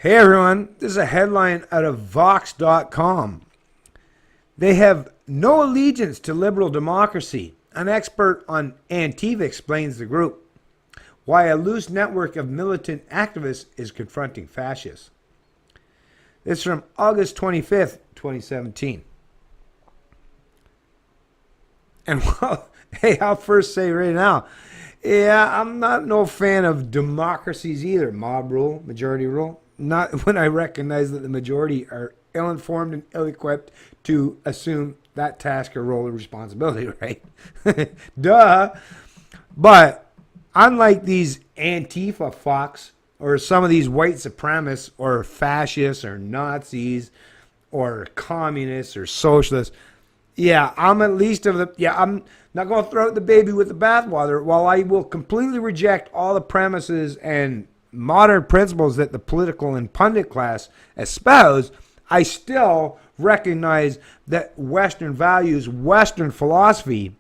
Hey everyone, this is a headline out of Vox.com. They have no allegiance to liberal democracy. An expert on Antifa explains the group. Why a loose network of militant activists is confronting fascists. This is from August 25th, 2017. And well, hey, I'll first say right now, yeah, I'm not no fan of democracies either. Mob rule, majority rule. Not when I recognize that the majority are ill-informed and ill-equipped to assume that task or role of responsibility, right? Duh. But unlike these Antifa fucks or some of these white supremacists or fascists or Nazis or communists or socialists, yeah, I'm at least of the, I'm not going to throw out the baby with the bathwater. While I will completely reject all the premises and modern principles that the political and pundit class espouse, I still recognize that Western values, Western philosophy,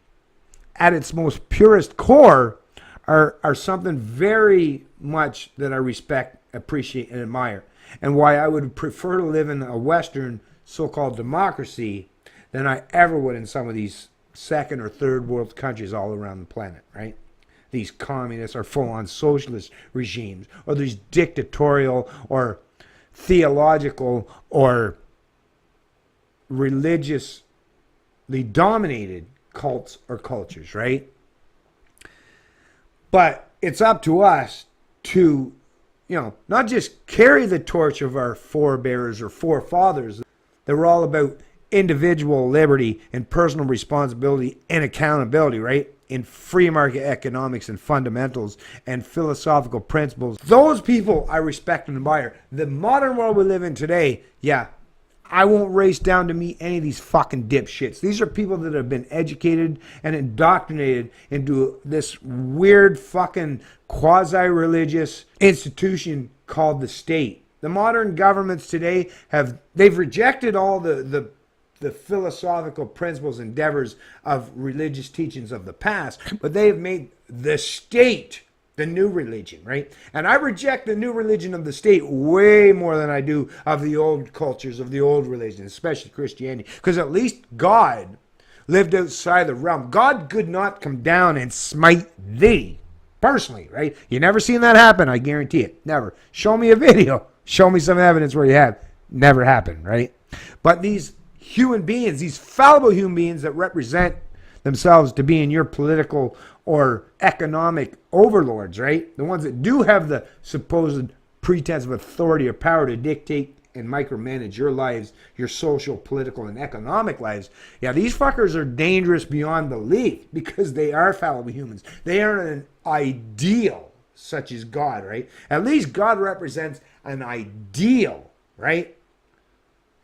at its most purest core, are something very much that I respect, appreciate, and admire. And why I would prefer to live in a Western so-called democracy than I ever would in some of these second or third world countries all around the planet, right? These communists or full-on socialist regimes, or these dictatorial or theological or religiously dominated cults or cultures, right? But it's up to us to, not just carry the torch of our forebears or forefathers. They were all about individual liberty and personal responsibility and accountability, right? In free market economics and fundamentals and philosophical principles. Those people I respect and admire. The modern world we live in today, I won't race down to meet any of these fucking dipshits. These are people that have been educated and indoctrinated into this weird fucking quasi-religious institution called the state. The modern governments today they've rejected all the philosophical principles, endeavors of religious teachings of the past, but they have made the state the new religion, right? And I reject the new religion of the state way more than I do of the old cultures, of the old religion, especially Christianity, because at least God lived outside the realm. God could not come down and smite thee personally, right? You never seen that happen, I guarantee it. Never. Show me a video. Show me some evidence where you have. Never happened, right? But these human beings, these fallible human beings that represent themselves to be in your political or economic overlords, right? The ones that do have the supposed pretense of authority or power to dictate and micromanage your lives, your social, political, and economic lives. Yeah, these fuckers are dangerous beyond belief because they are fallible humans. They aren't an ideal such as God, right? At least God represents an ideal, right?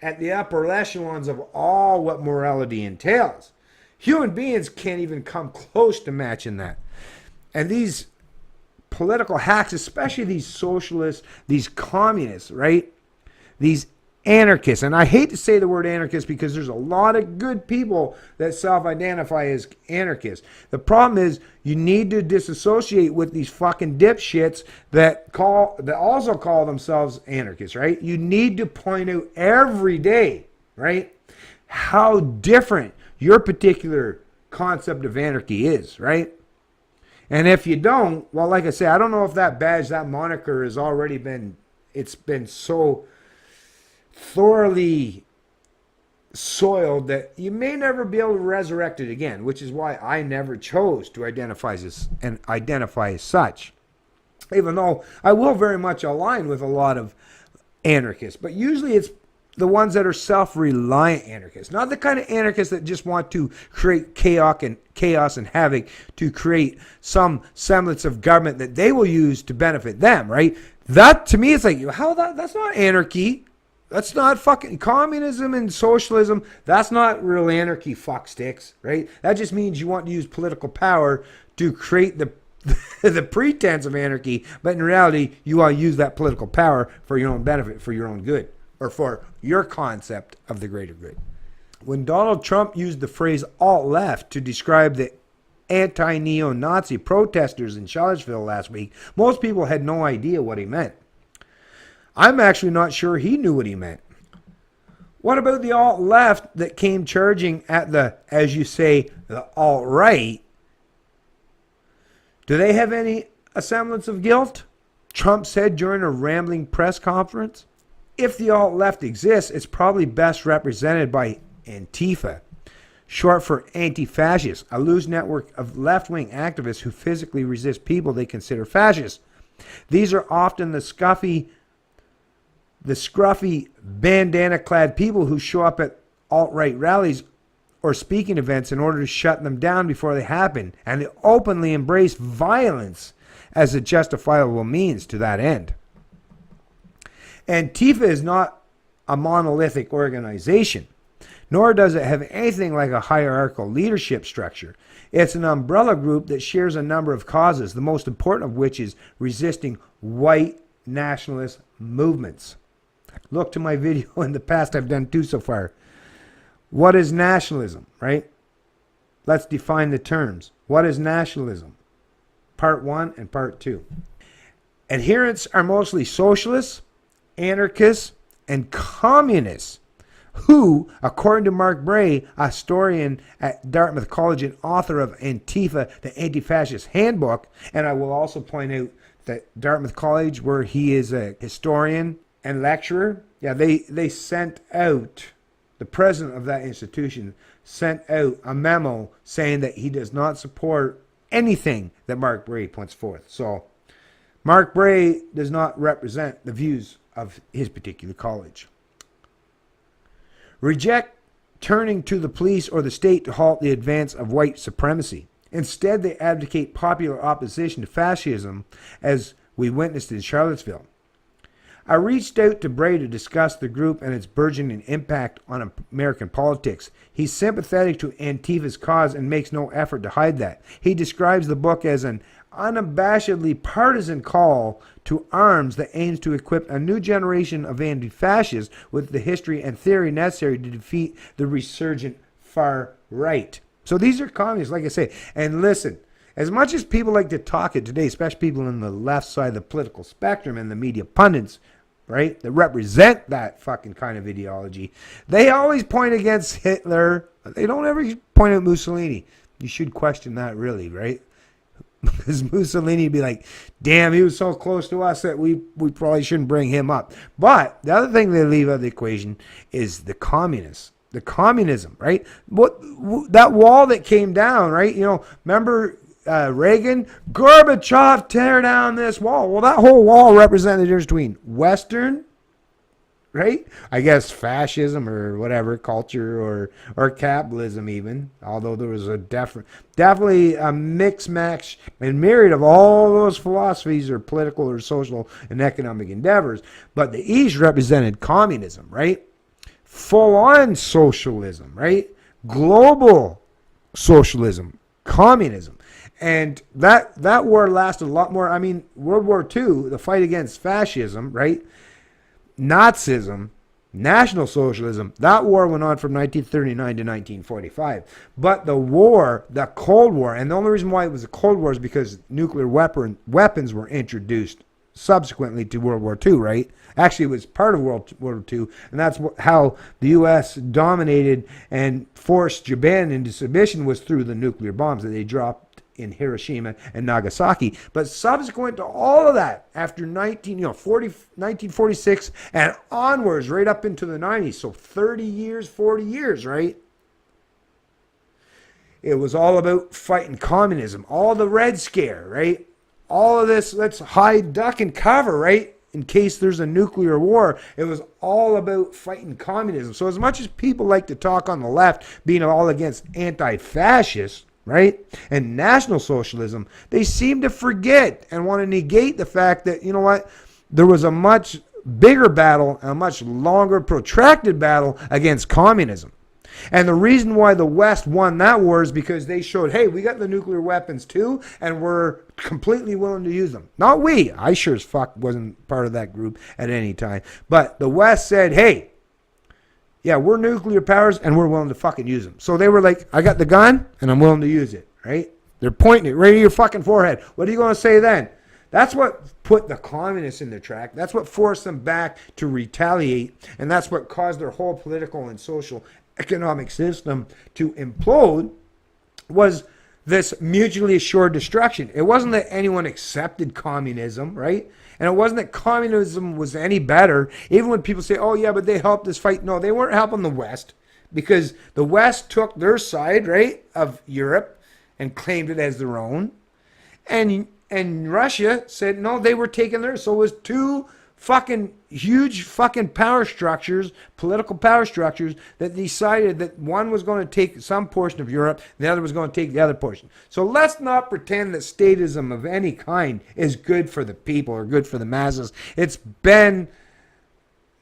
At the upper echelons of all what morality entails. Human beings can't even come close to matching that. And these political hacks, especially these socialists, these communists, right? These anarchists. And I hate to say the word anarchist because there's a lot of good people that self-identify as anarchists. The problem is you need to disassociate with these fucking dipshits that also call themselves anarchists, right? You need to point out every day, right, how different your particular concept of anarchy is, right? And if you don't, well, like I say, I don't know if that badge, that moniker has already been, it's been so thoroughly soiled that you may never be able to resurrect it again, which is why I never chose to identify as such. Even though I will very much align with a lot of anarchists, but usually it's the ones that are self-reliant anarchists, not the kind of anarchists that just want to create chaos and havoc to create some semblance of government that they will use to benefit them, right? That, to me, it's like, that's not anarchy. That's not fucking communism and socialism. That's not real anarchy, fuck sticks, right? That just means you want to use political power to create the the pretense of anarchy, but in reality, you want to use that political power for your own benefit, for your own good, or for your concept of the greater good. When Donald Trump used the phrase alt-left to describe the anti-neo-Nazi protesters in Charlottesville last week, most people had no idea what he meant. I'm actually not sure he knew what he meant. What about the alt-left that came charging at the, as you say, the alt-right? Do they have any semblance of guilt? Trump said during a rambling press conference. If the alt-left exists, it's probably best represented by Antifa, short for anti-fascist, a loose network of left-wing activists who physically resist people they consider fascists. These are often the scruffy bandana-clad people who show up at alt-right rallies or speaking events in order to shut them down before they happen, and they openly embrace violence as a justifiable means to that end. Antifa is not a monolithic organization, nor does it have anything like a hierarchical leadership structure. It's an umbrella group that shares a number of causes, the most important of which is resisting white nationalist movements. Look to my video in the past. I've done 2 so far. What is nationalism, right? Let's define the terms. What is nationalism? Part 1 and Part 2. Adherents are mostly socialists, anarchists, and communists who, according to Mark Bray, a historian at Dartmouth College and author of Antifa, the Anti-Fascist Handbook, and I will also point out that Dartmouth College, where he is a historian and lecturer, they sent out, the president of that institution sent out a memo saying that he does not support anything that Mark Bray puts forth. So Mark Bray does not represent the views of his particular college. Reject turning to the police or the state to halt the advance of white supremacy. Instead, they advocate popular opposition to fascism, as we witnessed in Charlottesville. I reached out to Bray to discuss the group and its burgeoning impact on American politics. He's sympathetic to Antifa's cause and makes no effort to hide that. He describes the book as an unabashedly partisan call to arms that aims to equip a new generation of anti-fascists with the history and theory necessary to defeat the resurgent far right. So these are communists, like I say. And listen, as much as people like to talk it today, especially people on the left side of the political spectrum and the media pundits, right, that represent that fucking kind of ideology, they always point against Hitler. They don't ever point at Mussolini. You should question that, really, right? Because Mussolini would be like, damn, he was so close to us that we probably shouldn't bring him up. But the other thing they leave out of the equation is the communists. The communism, right? That wall that came down, right? You know, remember Reagan? Gorbachev, tear down this wall. Well, that whole wall represented the difference between Western, right? I guess fascism or whatever, culture or capitalism even. Although there was a definitely a mix match and myriad of all those philosophies or political or social and economic endeavors. But the East represented communism, right? Full-on socialism, right? Global socialism, communism. And that war lasted a lot more. I mean, World War II, the fight against fascism, right? Nazism, National Socialism, that war went on from 1939 to 1945. But the war, the Cold War, and the only reason why it was a Cold War is because nuclear weapons were introduced subsequently to World War II, right? Actually, it was part of World War II, and that's how the U.S. dominated and forced Japan into submission, was through the nuclear bombs that they dropped in Hiroshima and Nagasaki. But subsequent to all of that, after 1946 and onwards, right up into the 90s, so 30 years, 40 years, right? It was all about fighting communism, all the Red Scare, right? All of this, let's hide, duck, and cover, right? In case there's a nuclear war. It was all about fighting communism. So as much as people like to talk on the left, being all against anti-fascists, right, and National Socialism, they seem to forget and want to negate the fact that, you know what, there was a much bigger battle, a much longer, protracted battle against communism. And the reason why the West won that war is because they showed, hey, we got the nuclear weapons too, and we're completely willing to use them. Not we. I sure as fuck wasn't part of that group at any time. But the West said, hey, yeah, we're nuclear powers, and we're willing to fucking use them. So they were like, I got the gun, and I'm willing to use it, right? They're pointing it right at your fucking forehead. What are you going to say then? That's what put the communists in their track. That's what forced them back to retaliate. And that's what caused their whole political and social economic system to implode, was this mutually assured destruction. It wasn't that anyone accepted communism, right? And it wasn't that communism was any better. Even when people say, oh yeah, but they helped us fight. No, they weren't helping the West, because the West took their side, right, of Europe and claimed it as their own. And Russia said, no, they were taking theirs. So it was two fucking huge fucking power structures, political power structures, that decided that one was going to take some portion of Europe, the other was going to take the other portion. So let's not pretend that statism of any kind is good for the people or good for the masses. It's been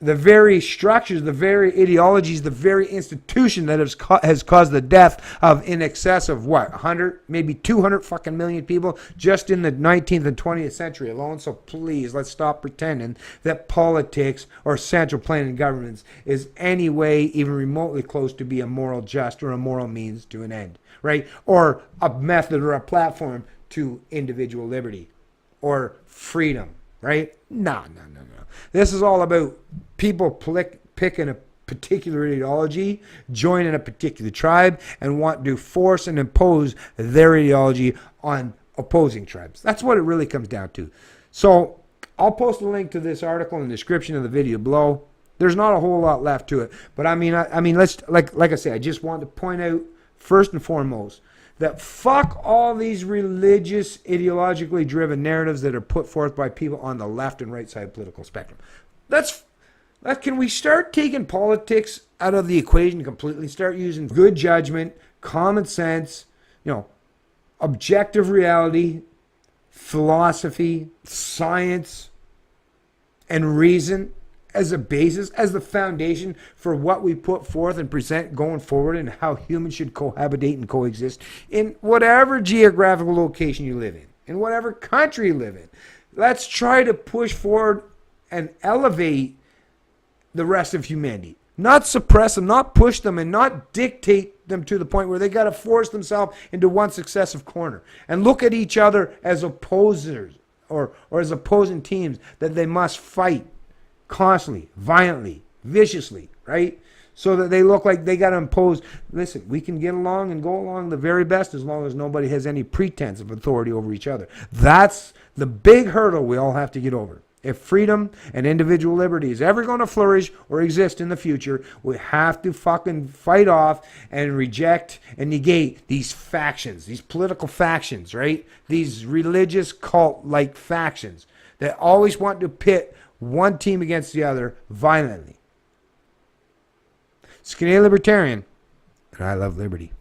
the very structures, the very ideologies, the very institution that has caused the death of in excess of what, 100, maybe 200 fucking million people just in the 19th and 20th century alone. So please, let's stop pretending that politics or central planning governments is any way even remotely close to be a moral just or a moral means to an end, right? Or a method or a platform to individual liberty or freedom, right? No. This is all about people picking a particular ideology, joining a particular tribe, and want to force and impose their ideology on opposing tribes. That's what it really comes down to. So I'll post a link to this article in the description of the video below. There's not a whole lot left to it, but I mean, let's like I say, I just want to point out first and foremost that fuck all these religious, ideologically driven narratives that are put forth by people on the left and right side political spectrum. Can we start taking politics out of the equation completely? Start using good judgment, common sense, objective reality, philosophy, science, and reason as a basis, as the foundation for what we put forth and present going forward, and how humans should cohabitate and coexist in whatever geographical location you live in whatever country you live in. Let's try to push forward and elevate the rest of humanity. Not suppress them, not push them, and not dictate them to the point where they got to force themselves into one successive corner and look at each other as opposers or as opposing teams that they must fight constantly, violently, viciously, right? So that they look like they got to impose. Listen, we can get along and go along the very best as long as nobody has any pretense of authority over each other. That's the big hurdle we all have to get over. If freedom and individual liberty is ever going to flourish or exist in the future, we have to fucking fight off and reject and negate these factions, these political factions, right? These religious cult-like factions that always want to pit one team against the other violently. It's Canadian Libertarian, and I love liberty.